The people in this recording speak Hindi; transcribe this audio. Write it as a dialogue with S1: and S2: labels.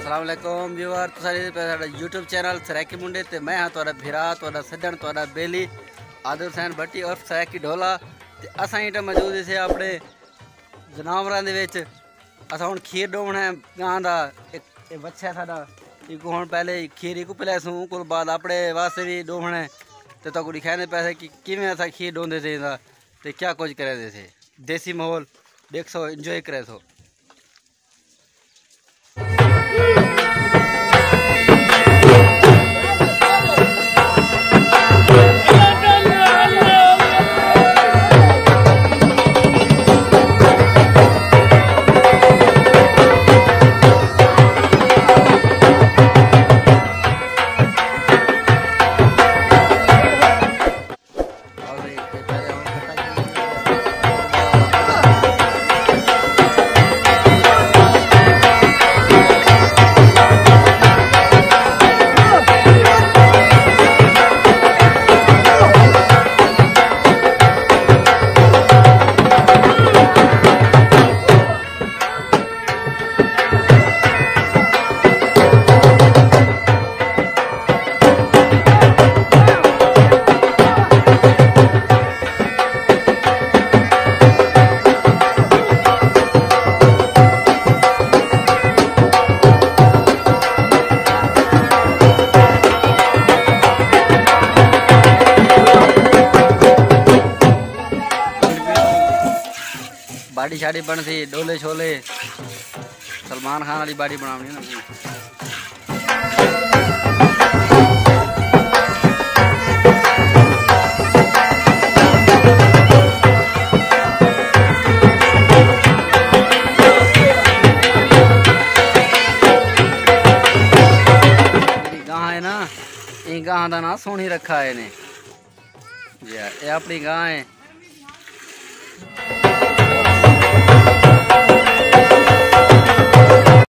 S1: अस्सलाम वालेकुम व्यूअर तो साडा यूट्यूब चैनल सराकी मुंडे ते मैं हाँ तुहाडा भिरा तुहाडा सज्जन तुहाडा बेली आदिल हुसैन भट्टी और सराकी ढोला ते असां इट मौजूद इसे अपने जानवरां दे विच असां हुण खीर डोवना है गां दा एक बच्चा साडा इको हुण पहले खीर इको पिलासूं उस बाद अपने वास्ते भी डोवना है ते ताको दिखाने पैसे कि किवें असां खीर डोंदे थे ते क्या कुछ करे थे देसी माहौल देख सो इंजॉय करे सो। बाड़ी शाड़ी बनती डोले छोले सलमान खान वाली बाड़ी बनानी ना गां है ना, ये गां का ना सोनी रखा है इन्हें, ये अपनी गां है।